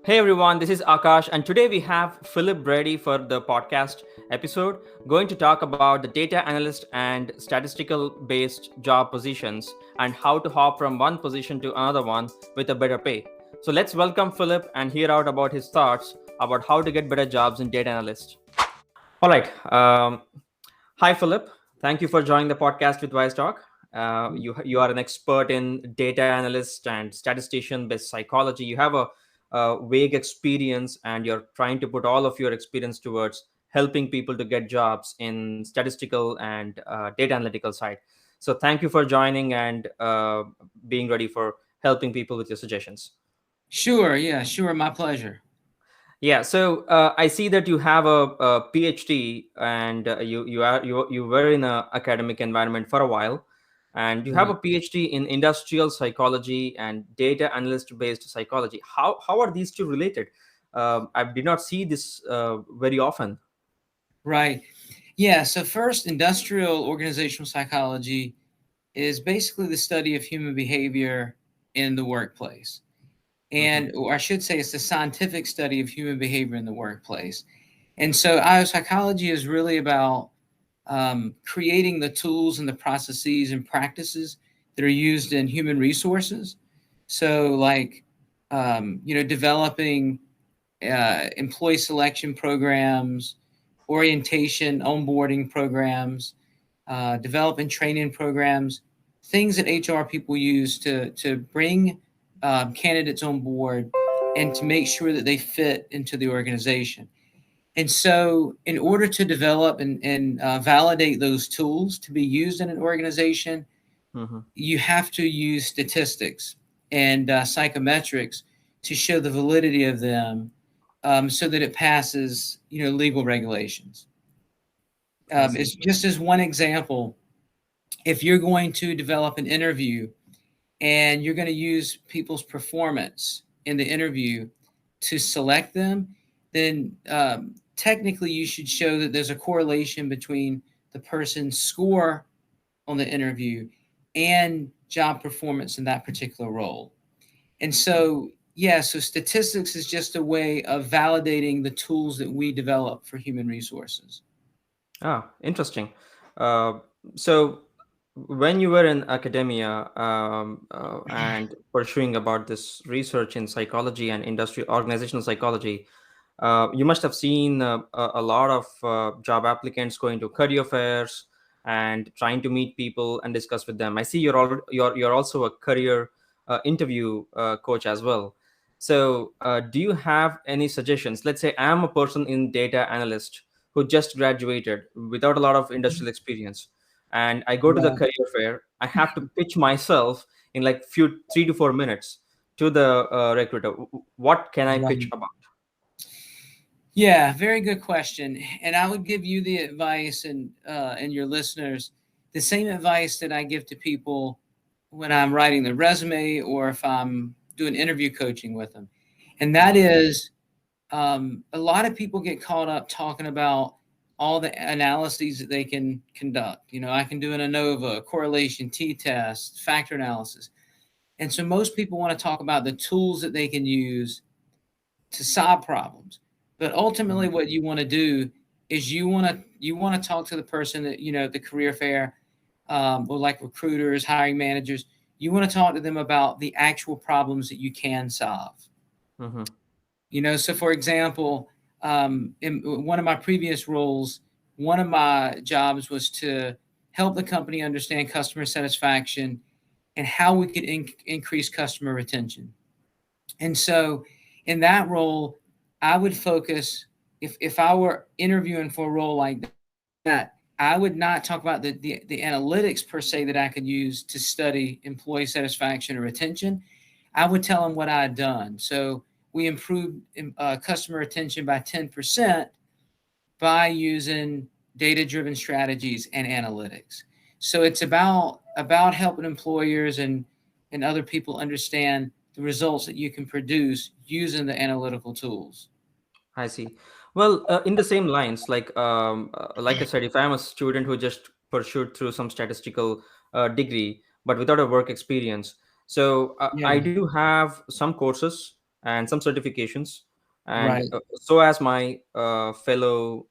Hey everyone, this is Akash, and today we have Phillip Braddy for the podcast episode, going to talk about the data analyst and statistical based job positions and how to hop from one position to another one with a better pay. So let's welcome Phillip and hear out about his thoughts about how to get better jobs in data analyst. All right. Hi, Philip. Thank you for joining the podcast with Wise Talk. You are an expert in data analyst and statistician based psychology. You have a vague experience, and you're trying to put all of your experience towards helping people to get jobs in statistical and data analytical side. So thank you for joining and being ready for helping people with your suggestions. Sure, yeah, sure, my pleasure. Yeah, so I see that you have a PhD, and you were in a academic environment for a while, and you have a Right. PhD in industrial psychology and data analyst based psychology. How are these two related? I did not see this very often. Right. Yeah, so first, industrial organizational psychology is basically the study of human behavior in the workplace. Hmm. Or I should say, it's the scientific study of human behavior in the workplace. And so, our psychology is really about creating the tools and the processes and practices that are used in human resources. So, like, developing employee selection programs, orientation, onboarding programs, development training programs, things that HR people use to bring candidates on board and to make sure that they fit into the organization. And so, in order to develop and validate those tools to be used in an organization, Hmm. you have to use statistics and psychometrics to show the validity of them, so that it passes, legal regulations. I It's see. just as one example. If you're going to develop an interview and you're going to use people's performance in the interview to select them, then technically you should show that there's a correlation between the person's score on the interview and job performance in that particular role. And so, yeah, so statistics is just a way of validating the tools that we develop for human resources. Ah, interesting. Uh, so, when you were in academia and pursuing about this research in psychology and industry organizational psychology, you must have seen a lot of job applicants going to career fairs and trying to meet people and discuss with them. I see you're also a career interview coach as well. So, do you have any suggestions? Let's say I'm a person in data analyst who just graduated without a lot of industrial experience, and I go to the Right. career fair. I have to pitch myself in like few 3 to 4 minutes to the recruiter. What can I pitch Right. about? Yeah, very good question. And I would give you the advice and your listeners the same advice that I give to people when I'm writing the resume or if I'm doing interview coaching with them. And that Mhm. is, a lot of people get caught up talking about all the analyses that they can conduct. I can do an ANOVA, a correlation, t-test, factor analysis. And so most people want to talk about the tools that they can use to solve problems. But ultimately, Mhm. what you want to do is you want to talk to the person that at the career fair, or like recruiters, hiring managers. You want to talk to them about the actual problems that you can solve. Mhm. So for example, in one of my previous roles, one of my jobs was to help the company understand customer satisfaction and how we could increase customer retention. And so in that role, I would focus, if I were interviewing for a role like that, I would not talk about the analytics per se that I could use to study employee satisfaction or retention. I would tell them what I had done. So we improved customer retention by 10% by using data driven strategies and analytics. So it's about helping employers and other people understand the results that you can produce using the analytical tools. I see. Well, in the same lines, like I said, if I'm a student who just pursued through some statistical degree but without a work experience, so Yeah. I do have some courses and some certifications, and Right. so as my fellow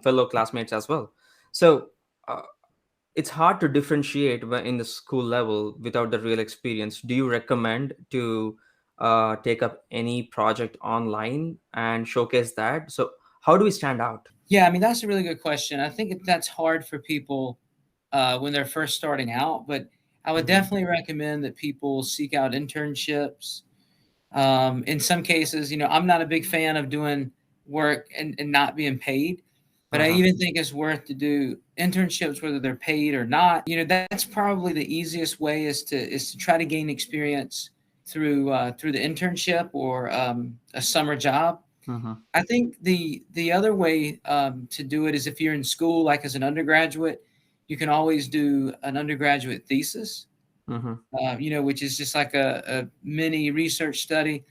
fellow classmates as well. So uh, it's hard to differentiate in the school level without the real experience. Do you recommend to take up any project online and showcase that? So how do we stand out? Yeah, I mean, that's a really good question. I think that's hard for people when they're first starting out, but I would Mm-hmm. definitely recommend that people seek out internships. In some cases, I'm not a big fan of doing work and not being paid, but I Uh-huh. even think it's worth to do internships whether they're paid or not. That's probably the easiest way is to try to gain experience through the internship or a summer job. Mm-hmm. I think the other way to do it is if you're in school, like as an undergraduate, you can always do an undergraduate thesis, Mm-hmm. which is just like a mini research study.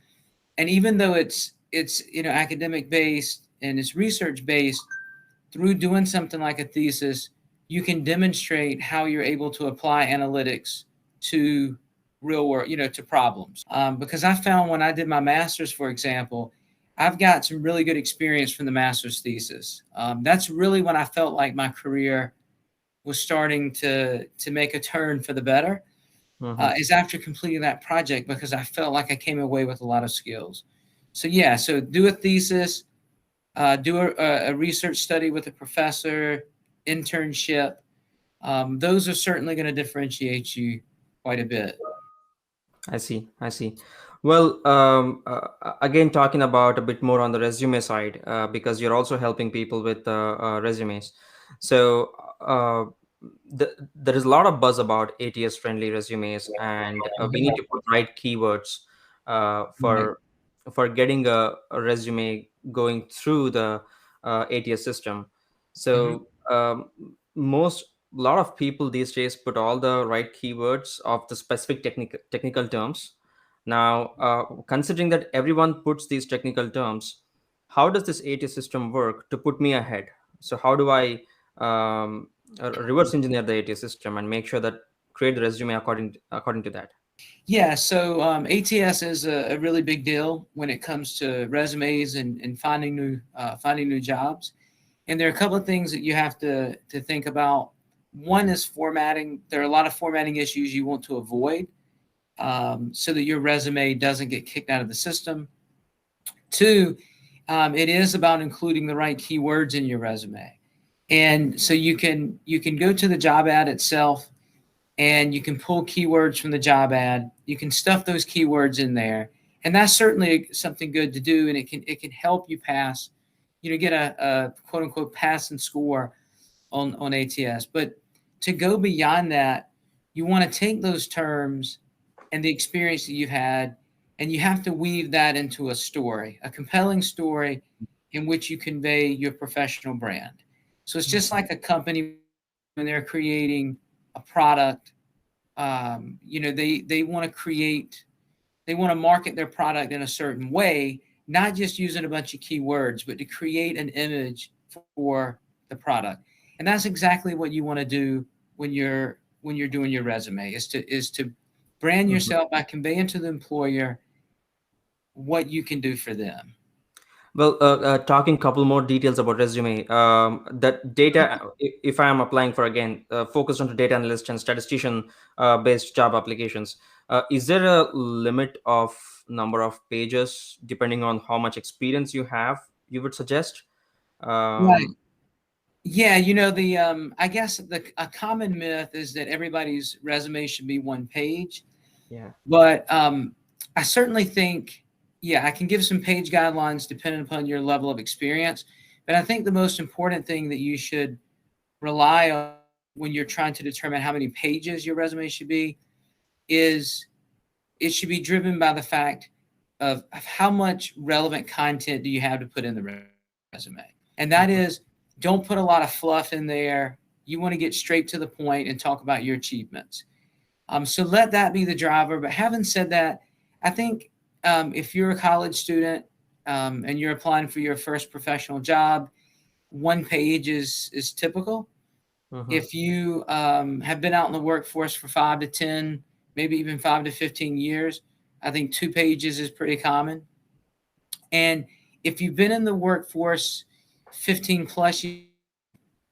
And even though it's academic based and it's research based, through doing something like a thesis, you can demonstrate how you're able to apply analytics to real world, to problems. Because I found when I did my master's, for example, I've got some really good experience from the master's thesis. That's really when I felt like my career was starting to make a turn for the better. Mm-hmm. Is after completing that project because I felt like I came away with a lot of skills. So yeah, so do a thesis, do a research study with a professor, internship. Those are certainly going to differentiate you quite a bit. I see. I see. Well, again, talking about a bit more on the resume side, because you're also helping people with resumes. So there is a lot of buzz about ATS friendly resumes, and we need to put right keywords Right. for getting a resume going through the ATS system. Hmm. So most a lot of people these days put all the right keywords of the specific technical terms. Now, considering that everyone puts these technical terms, how does this ATS system work to put me ahead? So how do I reverse engineer the ATS system and make sure that create the resume according to that? Yeah, so ATS is a really big deal when it comes to resumes and finding new jobs. And there are a couple of things that you have to think about. One is formatting. There are a lot of formatting issues you want to avoid so that your resume doesn't get kicked out of the system. Two, it is about including the right keywords in your resume. And so you can go to the job ad itself and you can pull keywords from the job ad. You can stuff those keywords in there. And that's certainly something good to do and it can help you pass, get a quote unquote pass and score on ATS. But to go beyond that, you want to take those terms and the experience that you've had, and you have to weave that into a story, a compelling story in which you convey your professional brand. So it's just like a company when they're creating a product. They want to market their product in a certain way, not just using a bunch of keywords, but to create an image for the product. And that's exactly what you want to do when you're doing your resume is to brand Mhm. yourself by conveying to the employer what you can do for them. Well, talking couple more details about resume. That data, if I am applying for again, focused on data analyst and statistician based job applications, is there a limit of number of pages depending on how much experience you have? You would suggest? Right. Um, Yeah, the I guess a common myth is that everybody's resume should be one page. yeah. But I certainly think, yeah, I can give some page guidelines depending upon your level of experience. But I think the most important thing that you should rely on when you're trying to determine how many pages your resume should be is it should be driven by the fact of how much relevant content do you have to put in the resume. And that is, Mhm. don't put a lot of fluff in there. You want to get straight to the point and talk about your achievements. So let that be the driver. But having said that, I think if you're a college student and you're applying for your first professional job, one page is typical. Mhm. If you have been out in the workforce for 5 to 10, maybe even 5 to 15 years, I think 2 pages is pretty common. And if you've been in the workforce 15 plus years,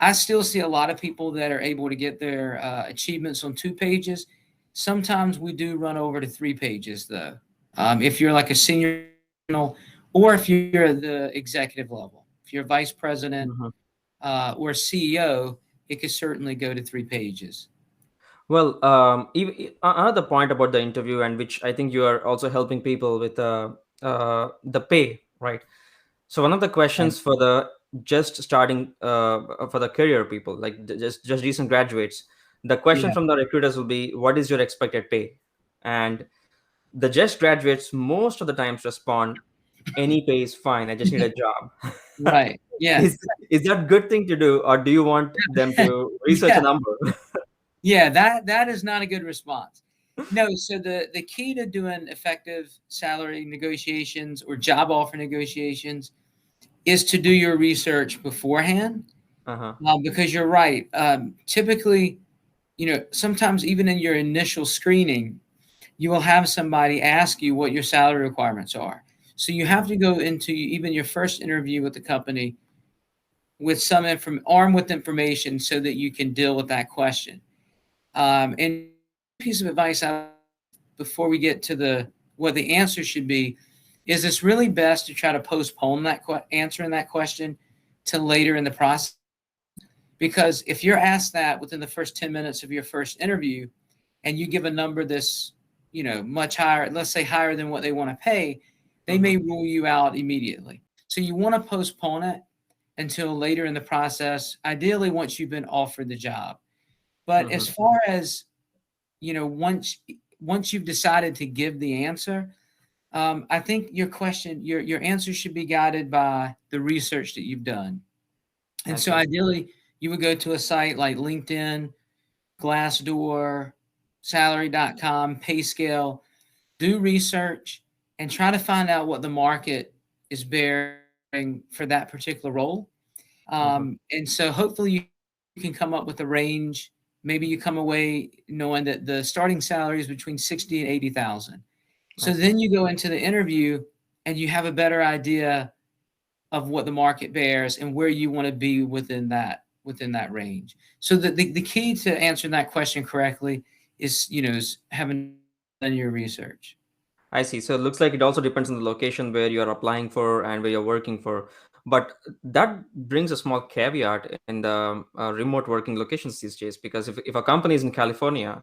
I still see a lot of people that are able to get their achievements on 2 pages. Sometimes we do run over to 3 pages, though. If you're like a senior professional, or if you're at the executive level, if you're vice president Mhm. or CEO, it could certainly go to 3 pages. Well, another point about the interview, and which I think you are also helping people with the pay, right? So one of the Right. questions for the just starting for the career people, like just recent graduates, the question Yeah. from the recruiters will be, "What is your expected pay?" And the just graduates most of the times respond, "Any pay is fine. I just need a job." Right. Yeah. is is that good thing to do, or do you want them to research a Yeah. number? Yeah. That is not a good response. No. So the key to doing effective salary negotiations or job offer negotiations is to do your research beforehand. Uh-huh. Because you're right. Typically, sometimes even in your initial screening, you will have somebody ask you what your salary requirements are. So you have to go into even your first interview with the company with armed with information so that you can deal with that question. And piece of advice before we get to the what the answer should be is it's really best to try to postpone answering that question to later in the process, because if you're asked that within the first 10 minutes of your first interview and you give a number that's, much higher, let's say higher than what they want to pay, they Mm-hmm. may rule you out immediately. So you want to postpone it until later in the process, ideally once you've been offered the job. But Mm-hmm. as far as, once you've decided to give the answer, I think your answer should be guided by the research that you've done. And I so see. ideally, you would go to a site like LinkedIn, Glassdoor, salary.com, PayScale, do research and try to find out what the market is bearing for that particular role. Mm-hmm. And so hopefully you can come up with a range. Maybe you come away knowing that the starting salary is between 60 and 80,000. I So see. then you go into the interview and you have a better idea of what the market bears and where you want to be within that range. So the key to answering that question correctly is having done your research. I see. So it looks like it also depends on the location where you're applying for and where you're working for. But that brings a small caveat in the remote working locations these days, because if a company is in California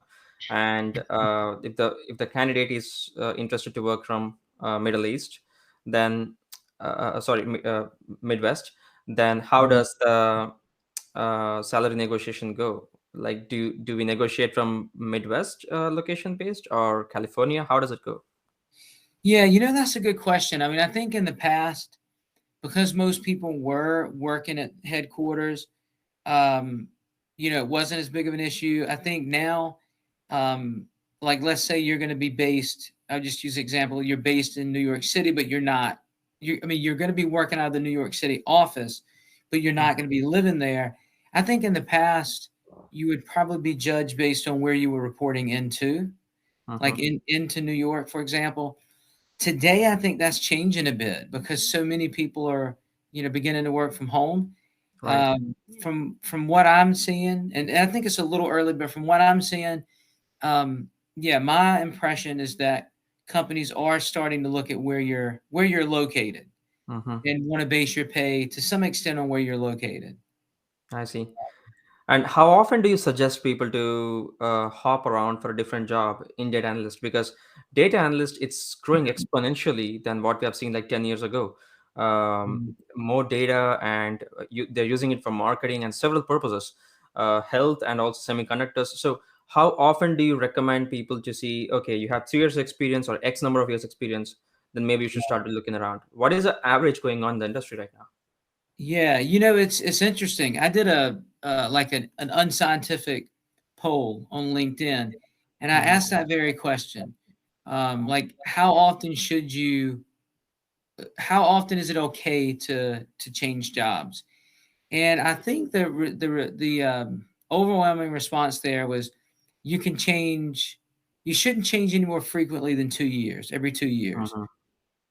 and if the candidate is interested to work from Middle East, then sorry, Midwest, then how Right. does the salary negotiation go? Like, do we negotiate from Midwest location based or California? How does it go? Yeah, that's a good question. I mean, I think in the past, because most people were working at headquarters, um, it wasn't as big of an issue. I think now, um, like let's say you're going to be based. I'll just use an example. You're based in New York City, but you're not. I mean, you're going to be working out of the New York City office, but you're not going to be living there. I think in the past, you would probably be judged based on where you were reporting into, Mm-hmm. like into New York, for example. Today, I think that's changing a bit because so many people are, beginning to work from home. Right. From what I'm seeing, and I think it's a little early, but from what I'm seeing, yeah, my impression is that companies are starting to look at where you're located Mm-hmm. and want to base your pay to some extent on where you're located. I see. And how often do you suggest people to hop around for a different job in data analyst? Because data analyst, it's growing exponentially than what we have seen like 10 years ago. Mm. More data, and they're using it for marketing and several purposes, health and also semiconductors. So how often do you recommend people to see, okay, you have 3 years experience or X number of years experience, then maybe you should start looking around. What is the average going on in the industry right now? Yeah, it's interesting. I did a like an unscientific poll on LinkedIn, and I Mm-hmm. asked that very question. Like, how often is it okay to change jobs? And I think the overwhelming response there was you can change. you shouldn't change any more frequently than 2 years, every 2 years.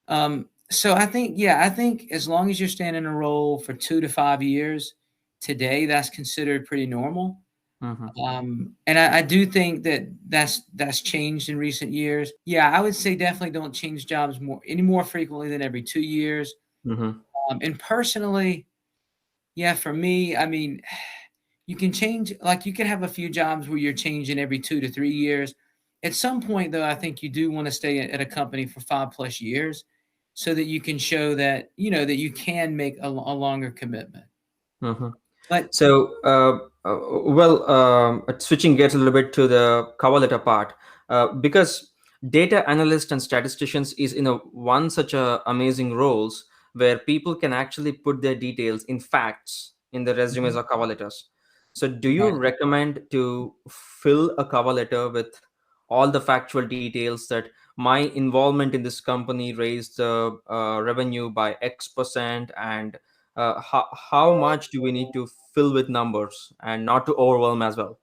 Mm-hmm. So I think, yeah, I think as long as you're staying in a role for 2 to 5 years, today that's considered pretty normal. Mm-hmm. And I do think that that's changed in recent years. Yeah, I would say definitely don't change jobs any more frequently than every 2 years. Mm-hmm. And personally, yeah, for me, I mean, you can change, like you can have a few jobs where you're changing every 2 to 3 years. At some point, though, I think you do want to stay at a company for 5 plus years, so that you can show that that you can make a longer commitment. Mm-hmm. But So, switching gears a little bit to the cover letter part, because data analyst and statisticians is in a one such a amazing roles where people can actually put their details in facts in the resumes Mhm. or cover letters. So, do you Right. recommend to fill a cover letter with all the factual details that my involvement in this company raised the revenue by X%, and how much do we need to fill with numbers and not to overwhelm as well?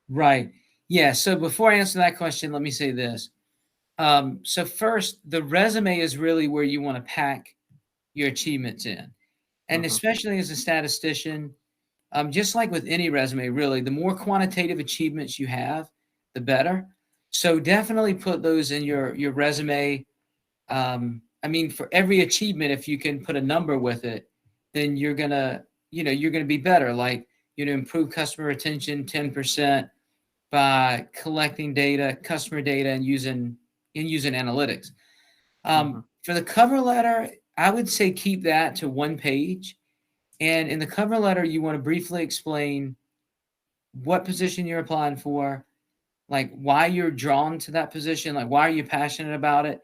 Right. Yeah. So before I answer that question, let me say this. So first, the resume is really where you want to pack your achievements in, and Mm-hmm. especially as a statistician, just like with any resume, really, the more quantitative achievements you have, the better. So definitely put those in your resume. I mean, for every achievement, if you can put a number with it, then you're gonna be better. Like, improve customer retention 10% by collecting data, customer data, and using analytics. Mm-hmm. For the cover letter, I would say keep that to 1 page. And in the cover letter, you want to briefly explain what position you're applying for, like why you're drawn to that position, like why are you passionate about it.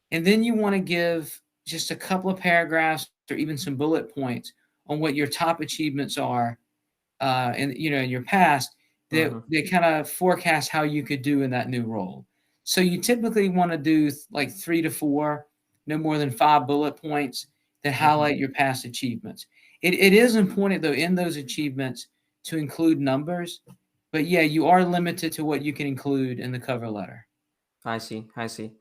And then you want to give just a couple of paragraphs or even some bullet points on what your top achievements are, in your past, that Mm-hmm. they kind of forecast how you could do in that new role. So you typically want to do like 3 to 4, no more than 5 bullet points that Mm-hmm. highlight your past achievements. It is important, though, in those achievements to include numbers, but yeah, you are limited to what you can include in the cover letter. I see. I see.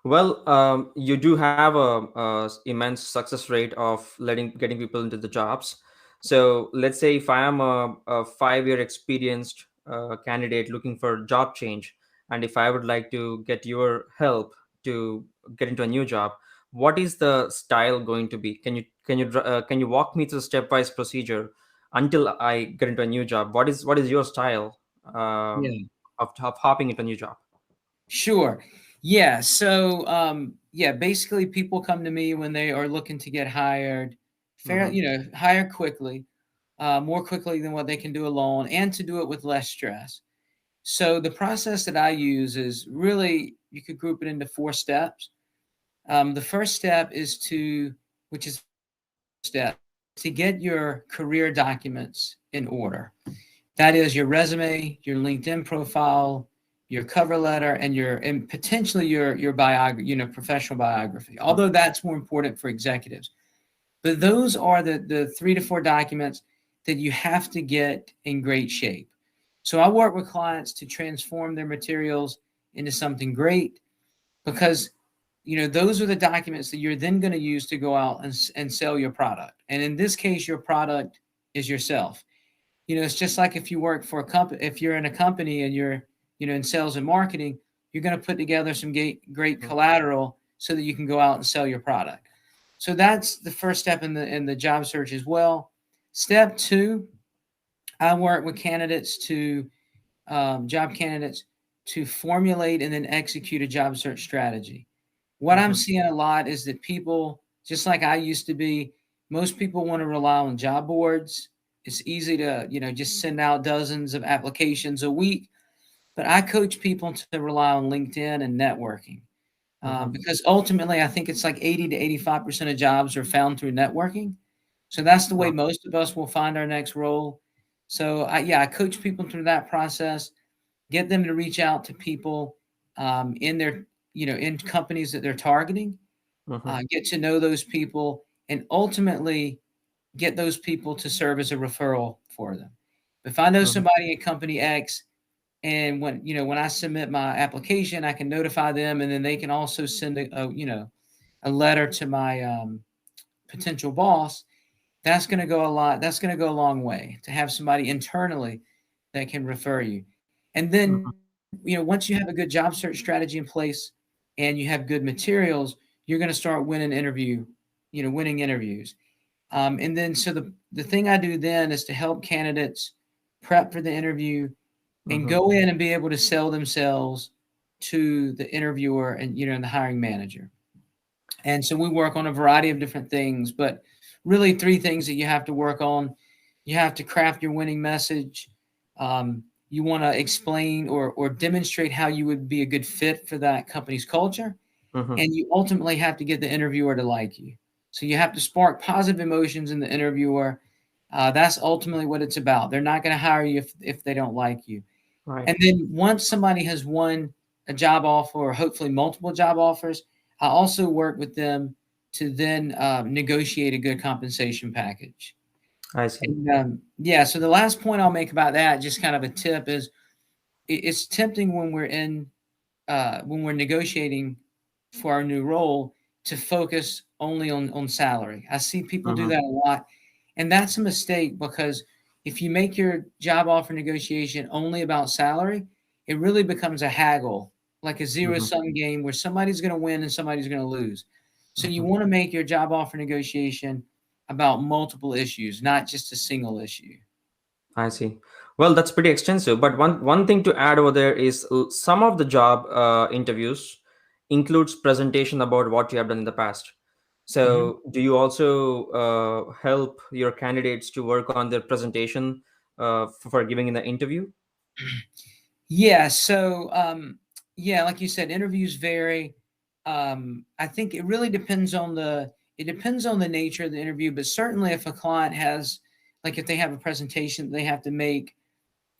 Well, you do have a immense success rate of getting people into the jobs. So let's say if I am a 5-year experienced candidate looking for job change, and if I would like to get your help to get into a new job, what is the style going to be? Can you walk me through the stepwise procedure until I get into a new job? What is your style Yeah. of hopping into a new job? Sure. Yeah. So, yeah, basically, people come to me when they are looking to get hired, Mm-hmm. hire quickly, more quickly than what they can do alone, and to do it with less stress. So, the process that I use is really, you could group it into 4 steps. The first step is which is the most important step, to get your career documents in order. That is your resume, your LinkedIn profile, your cover letter, and potentially your biography, professional biography. Although that's more important for executives. But those are the 3 to 4 documents that you have to get in great shape. So I work with clients to transform their materials into something great, because those are the documents that you're then going to use to go out and sell your product. And in this case, your product is yourself. It's just like if you work for a company, if you're in a company and you're, in sales and marketing, you're going to put together some great collateral so that you can go out and sell your product. So that's the first step in the job search as well. Step two, I work with job candidates to formulate and then execute a job search strategy. What I'm Mm-hmm. seeing a lot is that people, just like I used to be, most people want to rely on job boards. It's easy to, just send out dozens of applications a week. But I coach people to rely on LinkedIn and networking, Mm-hmm. because ultimately I think it's like 80 to 85% of jobs are found through networking. So that's the way most of us will find our next role. So I coach people through that process, get them to reach out to people, in their, in companies that they're targeting, Mm-hmm. get to know those people, and ultimately get those people to serve as a referral for them. If I know Mm-hmm. somebody at company X, And when I submit my application, I can notify them, and then they can also send a letter to my potential boss. That's going to go a lot. That's going to go a long way to have somebody internally that can refer you. And then, Mhm. once you have a good job search strategy in place and you have good materials, you're going to start winning interviews. And then, so the thing I do then is to help candidates prep for the interview and Mhm. go in and be able to sell themselves to the interviewer and the hiring manager. And so we work on a variety of different things, but really three things that you have to work on. You have to craft your winning message. You want to explain or demonstrate how you would be a good fit for that company's culture. Mhm. And you ultimately have to get the interviewer to like you. So you have to spark positive emotions in the interviewer. That's ultimately what it's about. They're not going to hire you if they don't like you. Right. And then once somebody has won a job offer or hopefully multiple job offers, I also work with them to then negotiate a good compensation package. I see. And yeah, so the last point I'll make about that, just kind of a tip, is it's tempting when we're negotiating for our new role to focus only on salary. I see people do Mhm. that a lot, and that's a mistake because if you make your job offer negotiation only about salary, it really becomes a haggle, like a zero Mhm. sum game where somebody's going to win and somebody's going to lose. So you Mhm. want to make your job offer negotiation about multiple issues, not just a single issue. I see. Well, that's pretty extensive. But one thing to add over there is some of the job interviews includes presentation about what you have done in the past. Mhm. So, do you also help your candidates to work on their presentation for giving in the interview? Yeah, so yeah, like you said, interviews vary. I think it depends on the nature of the interview, but certainly if a client has, like, if they have a presentation they have to make,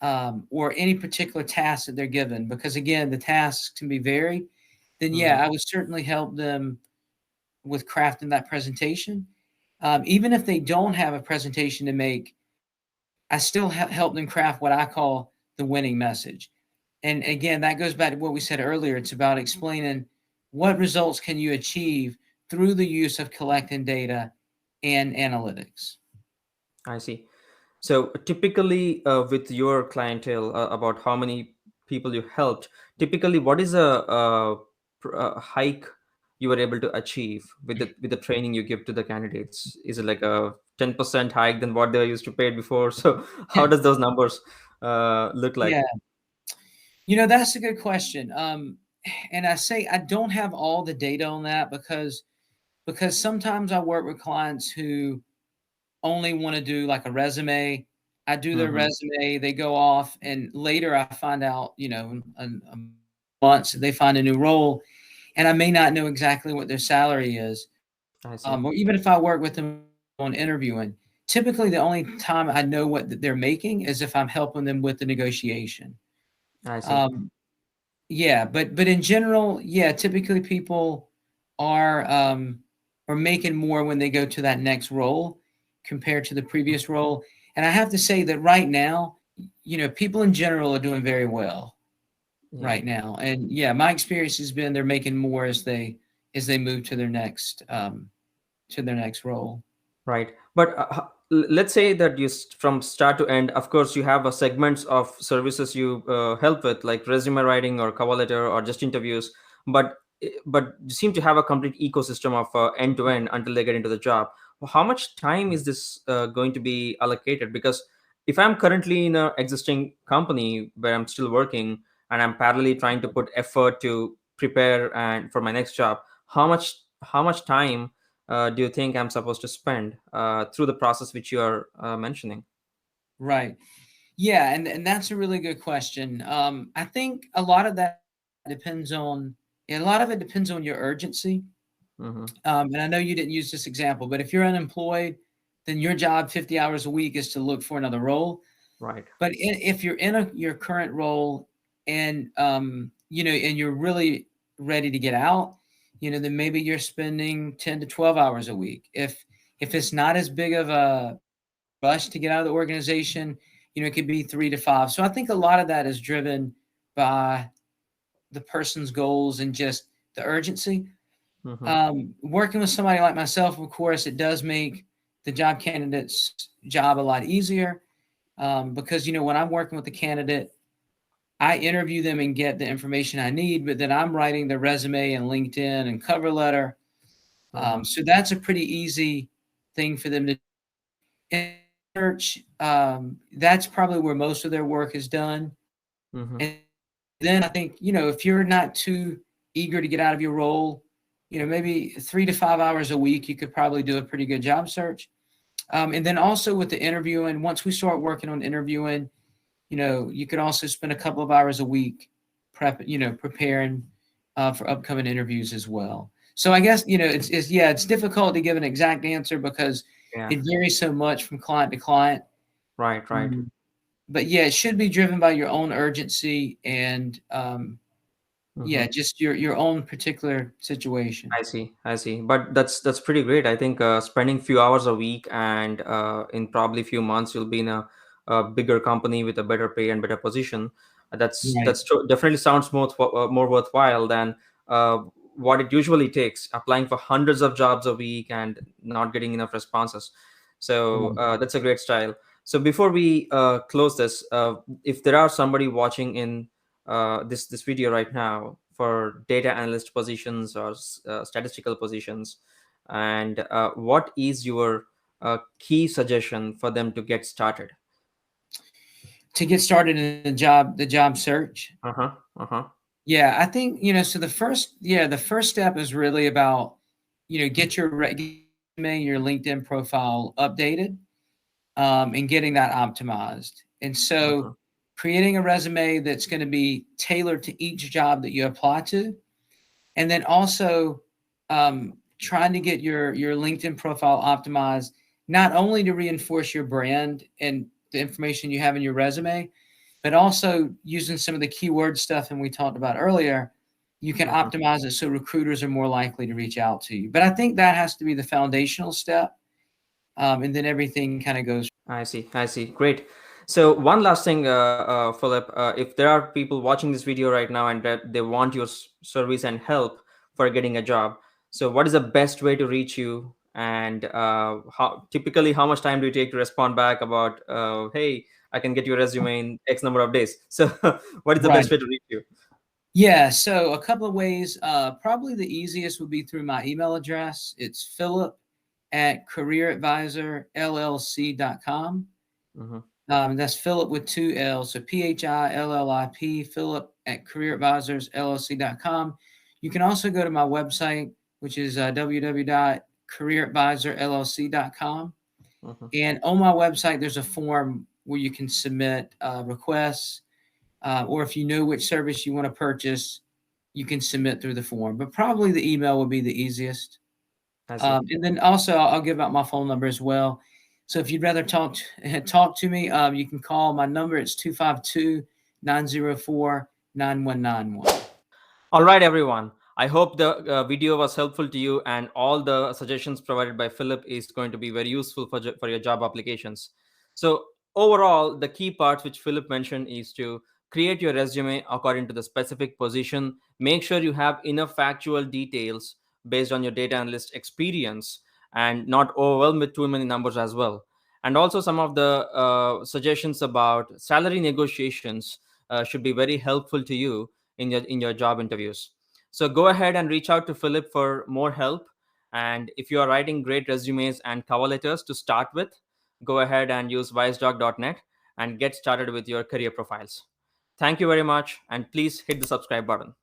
or any particular task that they're given, because again, the tasks can be varied, then Hmm. yeah, I would certainly help them with crafting that presentation. Even if they don't have a presentation to make, I still help them craft what I call the winning message. And again, that goes back to what we said earlier. It's about explaining what results can you achieve through the use of collecting data and analytics. I see. So typically, with your clientele, about how many people you helped, typically, what is a hike you were able to achieve with the training you give to the candidates? Is it like a 10% hike than what they used to pay before? So how does those numbers look like? Yeah, that's a good question. And I say I don't have all the data on that because sometimes I work with clients who only want to do like a resume. I do their Mm-hmm. resume, they go off, and later I find out, a months they find a new role, and I may not know exactly what their salary is. I see. Or even if I work with them on interviewing, typically the only time I know what they're making is if I'm helping them with the negotiation. I see. Um, yeah, but in general, yeah, typically people are um, are making more when they go to that next role compared to the previous role. And I have to say that right now, people in general are doing very well Yeah. right now. And yeah, my experience has been they're making more as they move to their next role. Right. But let's say that from start to end, of course, you have a segments of services you help with, like resume writing or cover letter or just interviews. But you seem to have a complete ecosystem of end to end until they get into the job. How much time is this going to be allocated? Because if I'm currently in an existing company where I'm still working and I'm parallelly trying to put effort to prepare and for my next job, how much time do you think I'm supposed to spend through the process which you are mentioning? Right. Yeah, and that's a really good question. I think a lot of it depends on your urgency. Hmm. And I know you didn't use this example, but if you're unemployed, then your job 50 hours a week is to look for another role. Right. But if you're in your current role and and you're really ready to get out, then maybe you're spending 10 to 12 hours a week. If it's not as big of a rush to get out of the organization, it could be 3 to 5. So I think a lot of that is driven by the person's goals and just the urgency. Mm-hmm. Working with somebody like myself, of course, it does make the job candidate's job a lot easier, because when I'm working with the candidate, I interview them and get the information I need, but then I'm writing the resume and LinkedIn and cover letter. Mm-hmm. So that's a pretty easy thing for them to in search. That's probably where most of their work is done. Mm-hmm. And then I think, if you're not too eager to get out of your role, maybe 3 to 5 hours a week, you could probably do a pretty good job search. And then also with the interviewing, once we start working on interviewing, you could also spend a couple of hours a week preparing for upcoming interviews as well. So I guess, it's difficult to give an exact answer because Yeah. it varies so much from client to client. Right. Right. Mm. But yeah, it should be driven by your own urgency and Mm-hmm. yeah, just your own particular situation. I see, I see. But that's pretty great. I think spending few hours a week and in probably few months you'll be in a bigger company with a better pay and better position. Right. Definitely sounds more worthwhile than uh, what it usually takes applying for hundreds of jobs a week and not getting enough responses. So Right. that's a great style. So before we close this, if there are somebody watching in this video right now for data analyst positions or statistical positions, and what is your key suggestion for them to get started? To get started in the job search. Uh-huh. Uh-huh. Yeah, I think, so the first step is really about, get your resume, your LinkedIn profile updated, and getting that optimized. And so Uh-huh. creating a resume that's going to be tailored to each job that you apply to, and then also trying to get your LinkedIn profile optimized, not only to reinforce your brand and the information you have in your resume, but also using some of the keyword stuff and we talked about earlier, you can Uh-huh. optimize it so recruiters are more likely to reach out to you. But I think that has to be the foundational step, and then everything kind of goes. I see. I see. Great. So one last thing, Philip, if there are people watching this video right now and that they want your service and help for getting a job, so what is the best way to reach you? And how much time do you take to respond back about, hey, I can get your resume in X number of days? So what is the Right. best way to reach you? Yeah. So a couple of ways. Probably the easiest would be through my email address. It's Philip at careeradvisorllc.com. Mm-hmm. That's Philip with two L's. So Phillip, Philip at careeradvisorsllc.com. You can also go to my website, which is www.careeradvisorllc.com. Mm-hmm. And on my website, there's a form where you can submit requests, or if you know which service you want to purchase, you can submit through the form. But probably the email would be the easiest. I see. And then also, I'll give out my phone number as well. So if you'd rather talk to me, you can call my number. It's 252-904-9191. All right, everyone. I hope the video was helpful to you, and all the suggestions provided by Philip is going to be very useful for your job applications. So, overall, the key parts which Philip mentioned is to create your resume according to the specific position. Make sure you have enough factual details based on your data analyst experience and not overwhelmed with too many numbers as well. And also, some of the suggestions about salary negotiations should be very helpful to you in your job interviews. So go ahead and reach out to Philip for more help. And if you are writing great resumes and cover letters to start with, go ahead and use wisedog.net and get started with your career profiles. Thank you very much, and please hit the subscribe button.